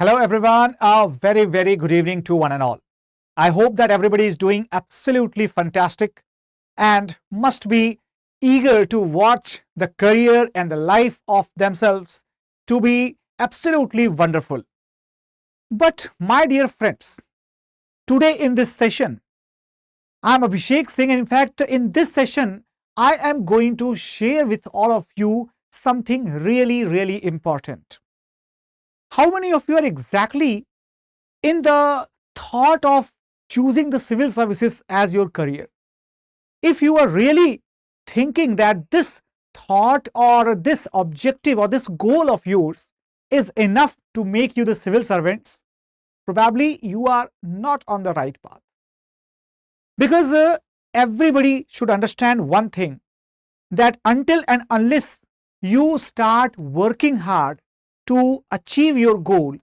Hello everyone, a very good evening to one and all. I hope that everybody is doing absolutely fantastic and must be eager to watch the career and the life of themselves to be absolutely wonderful. But my dear friends, today in this session, I am Abhishek Singh, and in fact in this session, I am going to share with all of you something really important. How many of you are exactly in the thought of choosing the civil services as your career? If you are really thinking that this thought or this objective or this goal of yours is enough to make you the civil servants, probably you are not on the right path. Because everybody should understand one thing, that until and unless you start working hard to achieve your goal,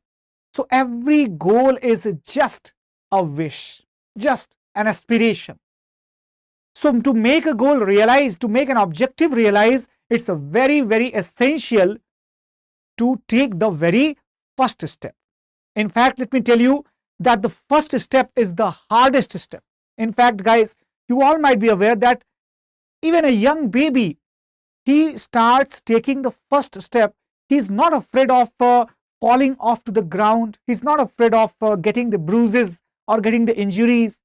so every goal is just a wish, just an aspiration. So to make a goal realize, to make an objective realize, it's a very essential to take the very first step. In fact, let me tell you that the first step is the hardest step. In fact, guys, you all might be aware that even a young baby, he starts taking the first step. He's not afraid of falling off to the ground. He's not afraid of getting the bruises or getting the injuries.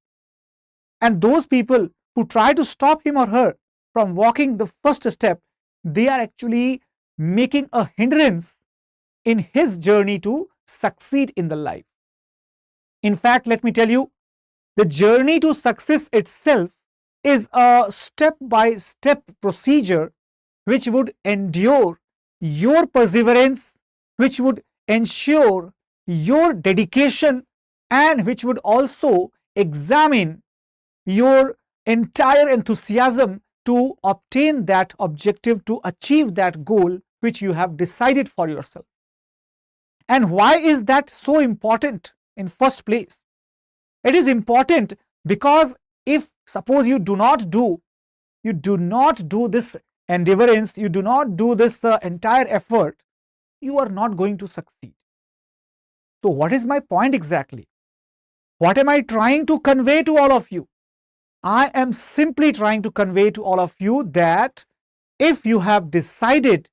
And those people who try to stop him or her from walking the first step, they are actually making a hindrance in his journey to succeed in the life. In fact, let me tell you, the journey to success itself is a step-by-step procedure which would endure your perseverance, which would ensure your dedication, and which would also examine your entire enthusiasm to obtain that objective, to achieve that goal which you have decided for yourself. And why is that so important in first place? It is important because if suppose you do not do this endeavorance, you do not do this entire effort, you are not going to succeed. So what is my point exactly? What am I trying to convey to all of you? I am simply trying to convey to all of you that if you have decided,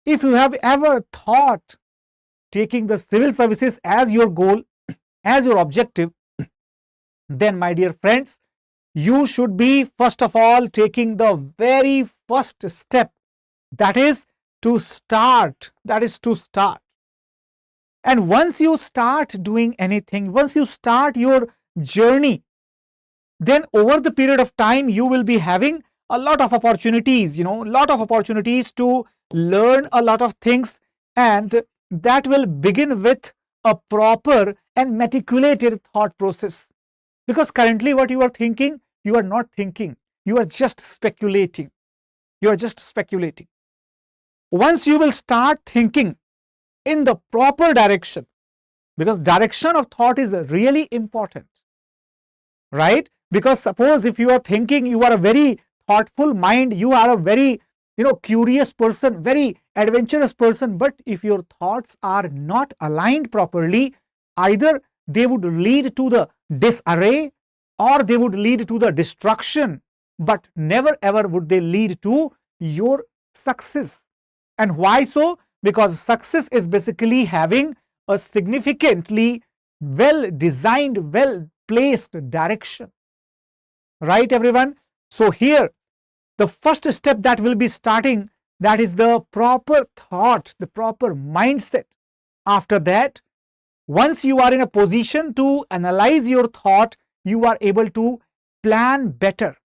if you have ever thought taking the civil services as your goal, as your objective, then my dear friends, you should be first of all taking the very first step, that is to start. And once you start doing anything, once you start your journey, then over the period of time you will be having a lot of opportunities, to learn a lot of things, and that will begin with a proper and meticulous thought process. Because currently what you are thinking, you are not thinking, you are just speculating. Once you will start thinking in the proper direction, because direction of thought is really important, right? Because suppose if you are thinking, you are a very thoughtful mind, you are a very curious person, very adventurous person, but if your thoughts are not aligned properly, either they would lead to the disarray or they would lead to the destruction, but never ever would they lead to your success. And why so? Because success is basically having a significantly well designed, well placed direction, right everyone? So here the first step that will be starting, that is the proper thought, the proper mindset. After that, once you are in a position to analyze your thought, you are able to plan better.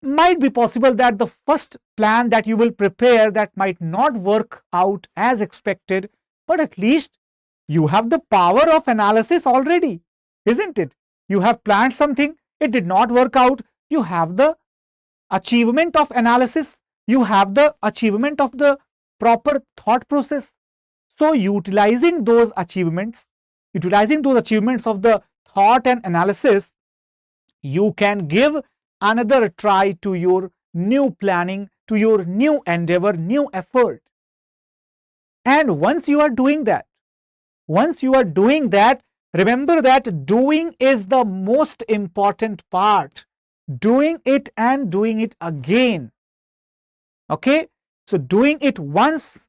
Might be possible that the first plan that you will prepare, that might not work out as expected, but at least you have the power of analysis already, isn't it? You have planned something, it did not work out, you have the achievement of analysis, you have the achievement of the proper thought process. So utilizing those achievements of the thought and analysis, you can give another try to your new planning, to your new endeavor, new effort. And once you are doing that, remember that doing is the most important part. Doing it and doing it again. Okay, so doing it once,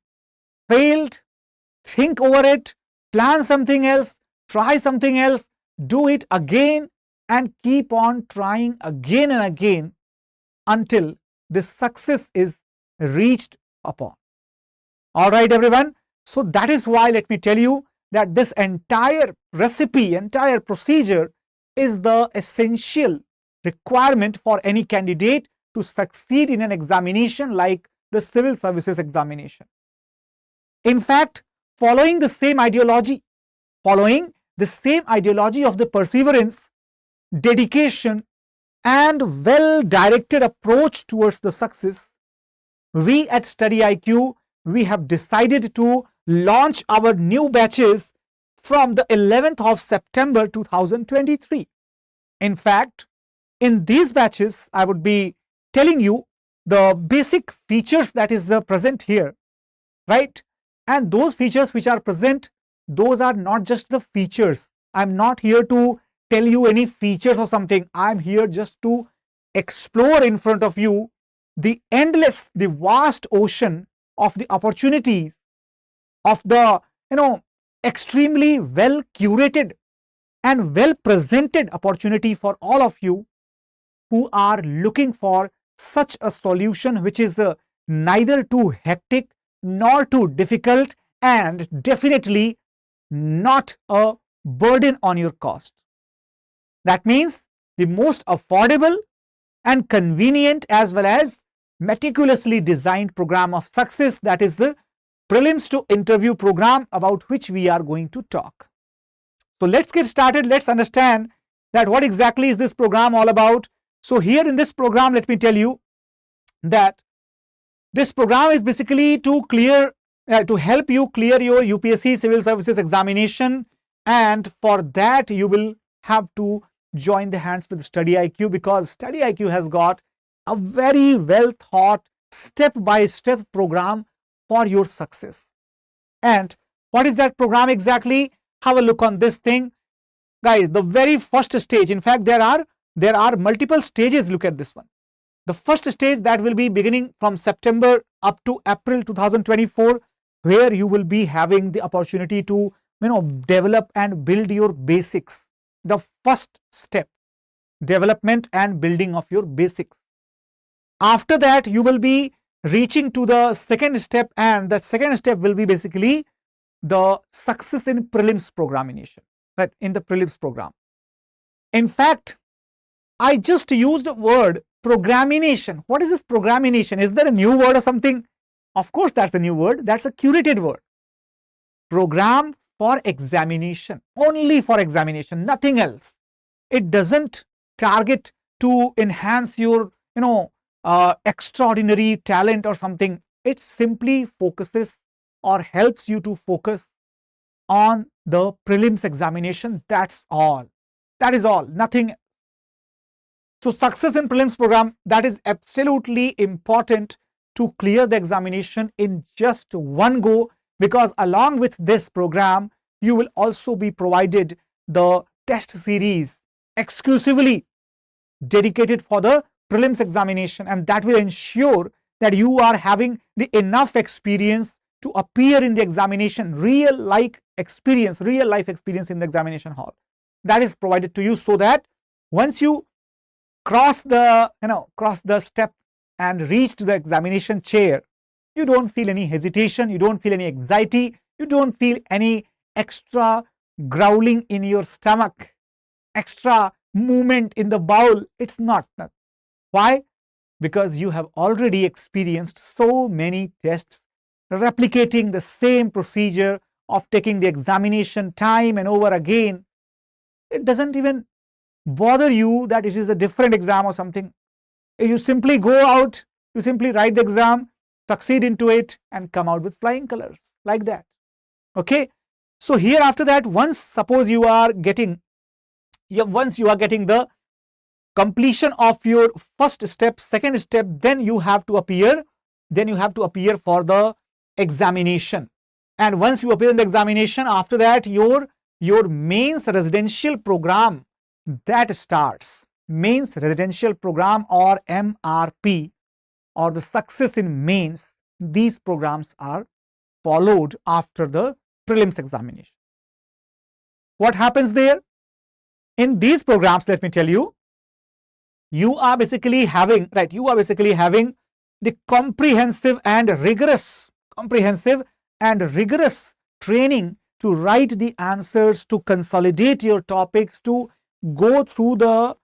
failed, think over it, plan something else, try something else, do it again, and keep on trying again and again until the success is reached upon. All right, everyone. So that is why, let me tell you that this entire recipe, entire procedure is the essential requirement for any candidate to succeed in an examination like the civil services examination. In fact, following the same ideology of the perseverance, dedication, and well-directed approach towards the success, we at StudyIQ, we have decided to launch our new batches from the 11th of September 2023. In fact, in these batches, I would be telling you the basic features that is present here, right? And those features which are present, those are not just the features. I'm not here to tell you any features or something. I'm here just to explore in front of you the endless, the vast ocean of the opportunities of the, extremely well curated and well presented opportunity for all of you who are looking for such a solution which is neither too hectic nor too difficult and definitely not a burden on your cost. That means the most affordable and convenient as well as meticulously designed program of success, that is the prelims to interview program about which we are going to talk. So let's get started. Let's understand that what exactly is this program all about. So here in this program, let me tell you that this program is basically to help you clear your UPSC civil services examination, and for that you will have to join the hands with StudyIQ, because StudyIQ has got a very well thought step-by-step program for your success. And what is that program exactly? Have a look on this thing, guys. The very first stage, in fact there are multiple stages. Look at this one. The first stage that will be beginning from September up to April 2024, where you will be having the opportunity to develop and build your basics. The first step, development and building of your basics. After that you will be reaching to the second step, and that second step will be basically the success in prelims programmation, right? In the prelims program. In fact, I just used the word programmination. What is this programmination? Is there a new word or something? Of course that's a new word. That's a curated word. Program for examination, only for examination, nothing else. It doesn't target to enhance your extraordinary talent or something. It simply focuses or helps you to focus on the prelims examination. That's all. That is all, nothing. So success in prelims program, that is absolutely important to clear the examination in just one go, because along with this program you will also be provided the test series exclusively dedicated for the prelims examination, and that will ensure that you are having the enough experience to appear in the examination, real life experience in the examination hall. That is provided to you, so that once you cross the step and reach to the examination chair, you don't feel any hesitation, you don't feel any anxiety, you don't feel any extra growling in your stomach, extra movement in the bowel. It's not. Why? Because you have already experienced so many tests replicating the same procedure of taking the examination time and over again. It doesn't even bother you that it is a different exam or something. You simply go out, you simply write the exam, succeed into it, and come out with flying colors like that. Okay, so here after that, once suppose you are getting the completion of your first step, second step, then you have to appear for the examination. And once you appear in the examination, after that your mains residential program that starts. Mains residential program, or MRP, or the success in mains, these programs are followed after the prelims examination. What happens there? In these programs, let me tell you, you are basically having the comprehensive and rigorous training to write the answers, to consolidate your topics, to go through the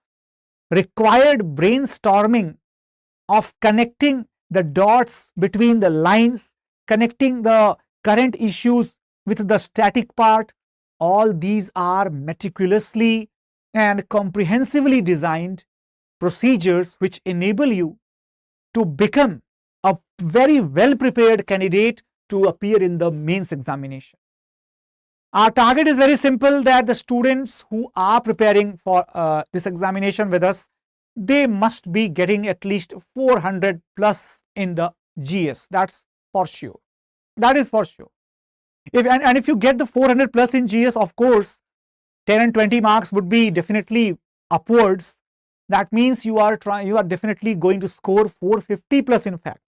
required brainstorming of connecting the dots between the lines, connecting the current issues with the static part. All these are meticulously and comprehensively designed procedures which enable you to become a very well prepared candidate to appear in the mains examination. Our target is very simple, that the students who are preparing for this examination with us, they must be getting at least 400 plus in the GS. That's for sure. That is for sure. If you get the 400 plus in GS, of course, 10 and 20 marks would be definitely upwards. That means you are definitely going to score 450 plus, in fact.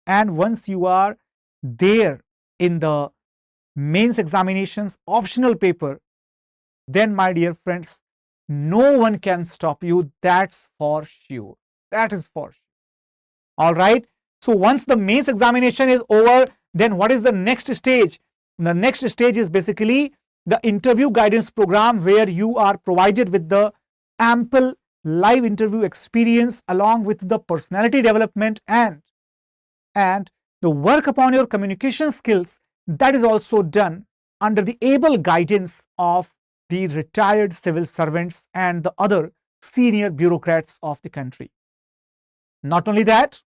And once you are there in the mains examinations optional paper, then my dear friends, no one can stop you. That's for sure. That is for sure. All right. So once the mains examination is over, then what is the next stage? The next stage is basically the interview guidance program, where you are provided with the ample live interview experience along with the personality development and the work upon your communication skills. That is also done under the able guidance of the retired civil servants and the other senior bureaucrats of the country. Not only that,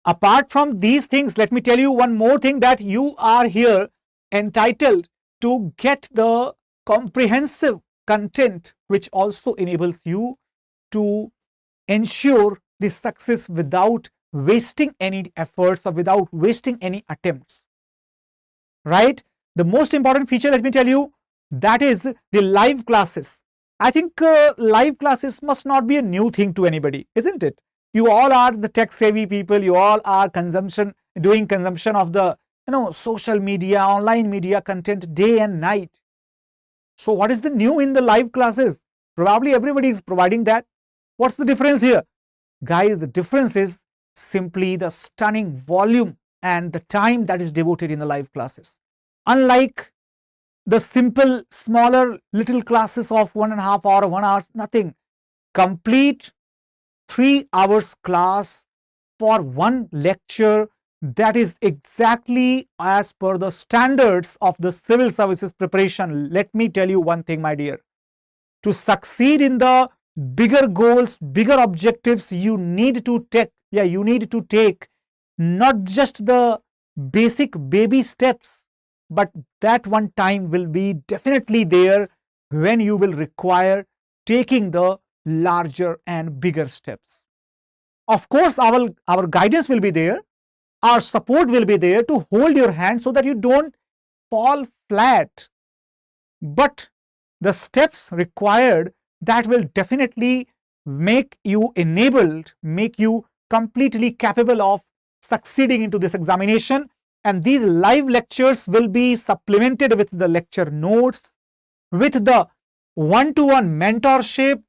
apart from these things, let me tell you one more thing, that you are here entitled to get the comprehensive content which also enables you to ensure the success without wasting any efforts or without wasting any attempts. Right? The most important feature, let me tell you, that is the live classes. I think live classes must not be a new thing to anybody, isn't it? You all are the tech savvy people. You all are doing consumption of the social media, online media content day and night. So what is the new in the live classes? Probably everybody is providing that. What's the difference here? Guys, the difference is simply the stunning volume and the time that is devoted in the live classes. Unlike the simple, smaller, little classes of 1.5 hour, 1 hour, nothing. Complete 3 hours class for one lecture. That is exactly as per the standards of the civil services preparation. Let me tell you one thing, my dear. To succeed in the bigger goals, bigger objectives, you need to take not just the basic baby steps, but that one time will be definitely there when you will require taking the larger and bigger steps. Of course, our guidance will be there. Our support will be there to hold your hand so that you don't fall flat. But the steps required, that will definitely make you enabled, make you completely capable of succeeding into this examination. And these live lectures will be supplemented with the lecture notes, with the one-to-one mentorship,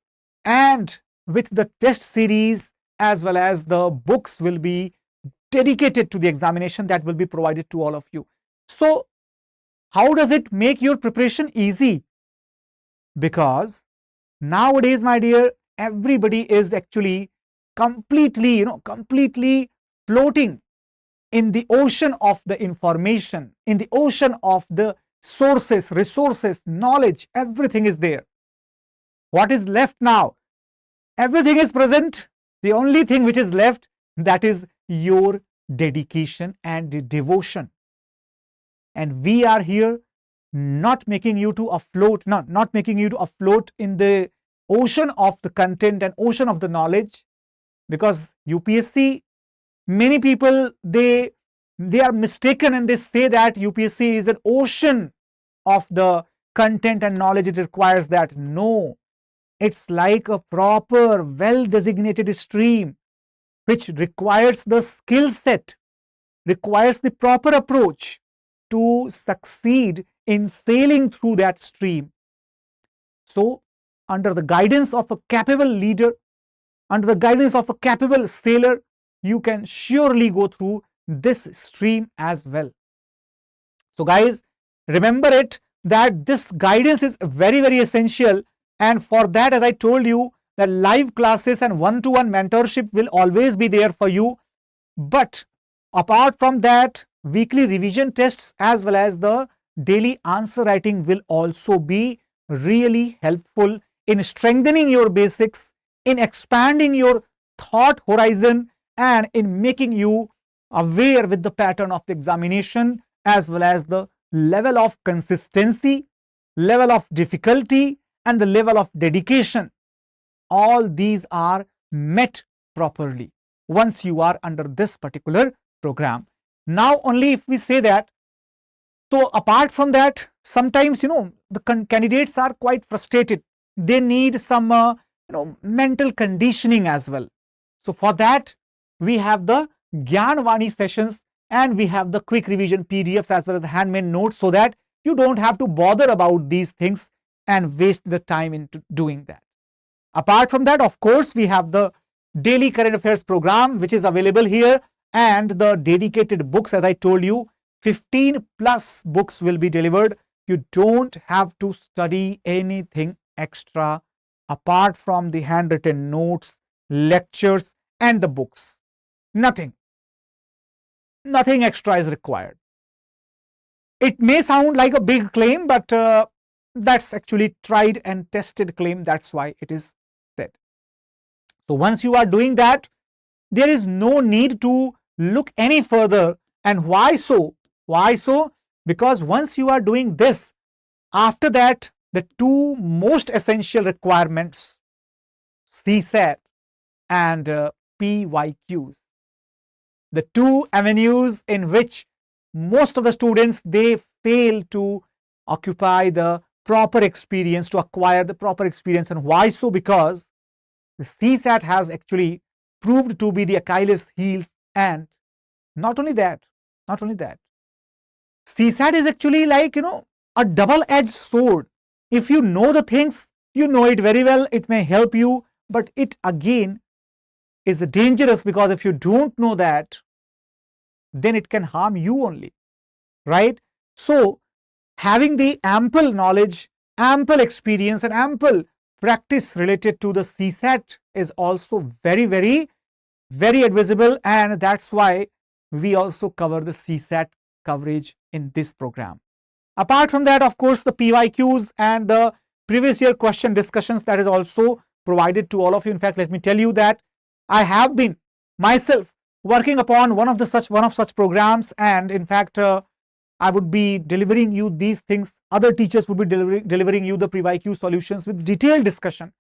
and with the test series, as well as the books will be dedicated to the examination that will be provided to all of you. So how does it make your preparation easy? Because nowadays, my dear, everybody is actually completely floating in the ocean of the information, in the ocean of the sources, resources, knowledge. Everything is there. What is left now? Everything is present. The only thing which is left, that is your dedication and devotion. And we are here not making you to afloat, not making you to afloat in the ocean of the content and ocean of the knowledge, because UPSC, many people, they they are mistaken and they say that UPSC is an ocean of the content and knowledge it requires. That no, it's like a proper well designated stream which requires the skill set, requires the proper approach to succeed in sailing through that stream. So under the guidance of a capable leader, under the guidance of a capable sailor, you can surely go through this stream as well. So guys, remember it that this guidance is very, very essential. And for that, as I told you, that live classes and one-to-one mentorship will always be there for you. But apart from that, weekly revision tests as well as the daily answer writing will also be really helpful in strengthening your basics, in expanding your thought horizon, and in making you aware with the pattern of the examination as well as the level of consistency, level of difficulty, and the level of dedication. All these are met properly once you are under this particular program. Now only if we say that, so apart from that, sometimes the candidates are quite frustrated. They need some mental conditioning as well. So for that, we have the Gyan Vani sessions and we have the quick revision PDFs as well as the handmade notes, so that you don't have to bother about these things and waste the time into doing that. Apart from that, of course, we have the daily current affairs program which is available here, and the dedicated books. As I told you, 15 plus books will be delivered. You don't have to study anything extra apart from the handwritten notes, lectures, and the books. Nothing extra is required. It may sound like a big claim, but that's actually tried and tested claim. That's why it is said. So once you are doing that, there is no need to look any further. And why so? Why so? Because once you are doing this, after that, the two most essential requirements, CSAT and PYQs, the two avenues in which most of the students, they fail to occupy the proper experience, to acquire the proper experience. And why so? Because the CSAT has actually proved to be the Achilles heels. And not only that, CSAT is actually like a double-edged sword. If you know the things, you know it very well, it may help you, but it again is dangerous, because if you don't know that, then it can harm you only, right? So having the ample knowledge, ample experience, and ample practice related to the CSAT is also very, very, very advisable, and that's why we also cover the CSAT coverage in this program. Apart from that, of course, the PYQs and the previous year question discussions, that is also provided to all of you. In fact, let me tell you that I have been myself working upon one of such programs, and in fact, I would be delivering you these things. Other teachers would be delivering you the PYQ solutions with detailed discussion.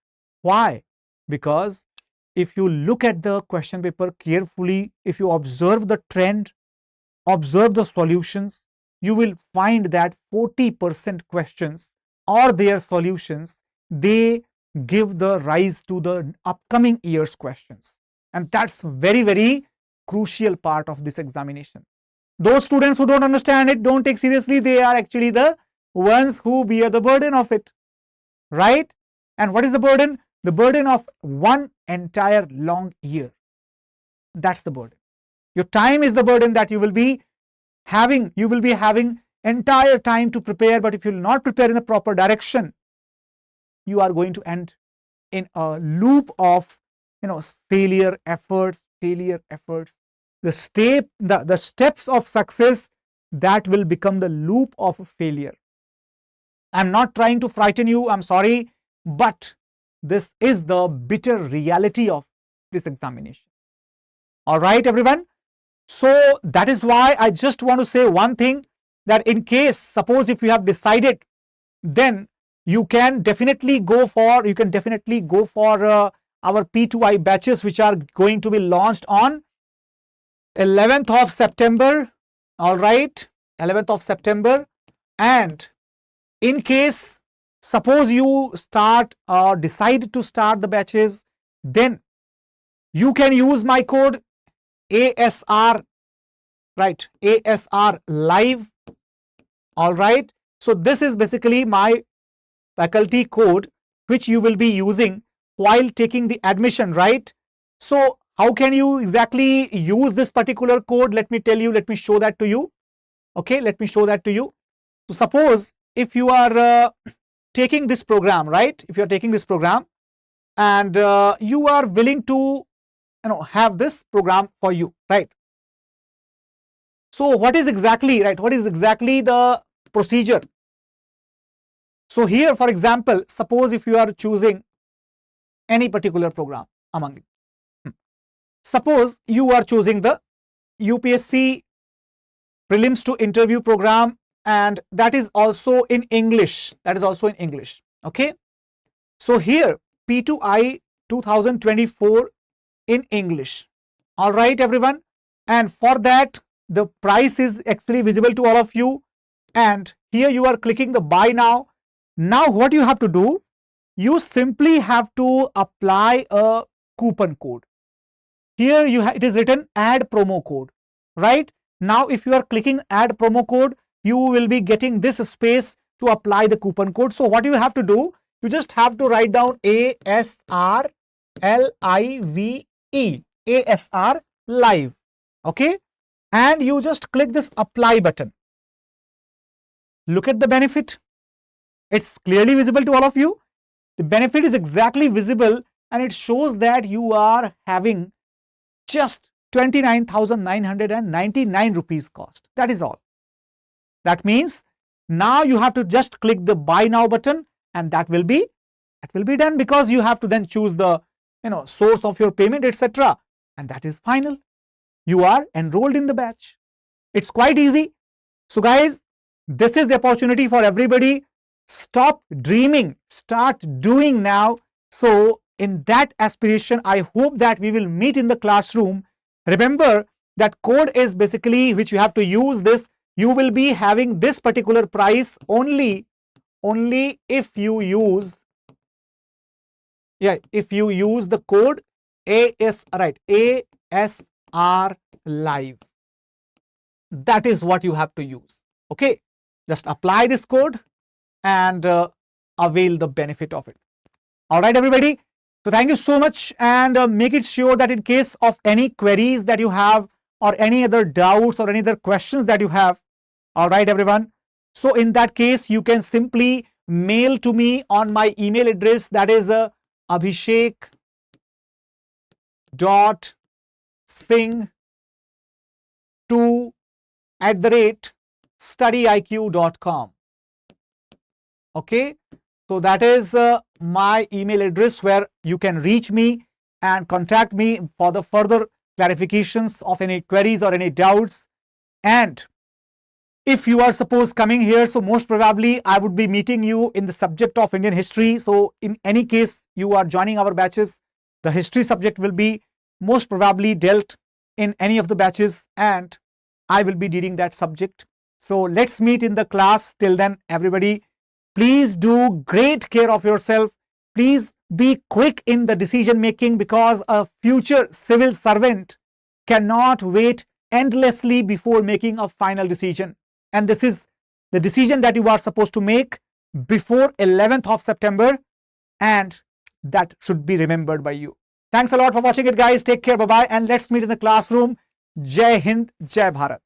Why? Because if you look at the question paper carefully, if you observe the trend, observe the solutions, you will find that 40% questions or their solutions, they give the rise to the upcoming year's questions. And that's very, very crucial part of this examination. Those students who don't understand it, don't take seriously, they are actually the ones who bear the burden of it, right? And what is the burden? The burden of one entire long year. That's the burden. Your time is the burden that you will be having. You will be having entire time to prepare, but if you will not prepare in the proper direction, you are going to end in a loop of failure efforts. The steps of success, that will become the loop of failure. I'm not trying to frighten you, I'm sorry, but this is the bitter reality of this examination. All right, everyone. So that is why I just want to say one thing, that in case, suppose if you have decided, then you can definitely go for our P2I batches, which are going to be launched on 11th of September all right, 11th of September. And in case, suppose you start or decide to start the batches, then you can use my code ASR, right, ASR live, all right. So this is basically my faculty code which you will be using while taking the admission, right? So how can you exactly use this particular code? Let me tell you, let me show that to you. Okay, let me show that to you. So suppose if you are taking this program, right? If you are taking this program and you are willing to have this program for you, right? So what is exactly, right, what is exactly the procedure? So here, for example, suppose if you are choosing any particular program among it, suppose you are choosing the UPSC prelims to interview program, and that is also in English, okay. So here P2I 2024 in English, all right everyone, and for that the price is actually visible to all of you, and here you are clicking the buy now. Now what you have to do, you simply have to apply a coupon code. Here it is written add promo code, right? Now if you are clicking add promo code, you will be getting this space to apply the coupon code. So what you have to do, you just have to write down ASR LIVE, ASR live, okay, and you just click this apply button. Look at the benefit, it's clearly visible to all of you. The benefit is exactly visible, and it shows that you are having just 29,999 rupees cost. That is all. That means now you have to just click the buy now button, and that will be done, because you have to then choose the source of your payment, etc., and that is final. You are enrolled in the batch. It's quite easy. So guys, this is the opportunity for everybody. Stop dreaming, start doing now. So in that aspiration, I hope that we will meet in the classroom. Remember that code is basically which you have to use this. You will be having this particular price only if you use, if you use the code ASR live. That is what you have to use. Okay, just apply this code and avail the benefit of it. All right, everybody. So thank you so much, and make it sure that in case of any queries that you have, or any other doubts or any other questions that you have, all right, everyone. So in that case, you can simply mail to me on my email address, that is abhishek.singh2@studyiq.com. Okay, so that is my email address where you can reach me and contact me for the further clarifications of any queries or any doubts. And if you are suppose coming here, so most probably I would be meeting you in the subject of Indian history. So in any case you are joining our batches, the history subject will be most probably dealt in any of the batches, and I will be leading that subject. So let's meet in the class. Till then, everybody, please do great care of yourself. Please be quick in the decision making, because a future civil servant cannot wait endlessly before making a final decision. And this is the decision that you are supposed to make before 11th of September, and that should be remembered by you. Thanks a lot for watching it, guys. Take care. Bye-bye. And let's meet in the classroom. Jai Hind, Jai Bharat.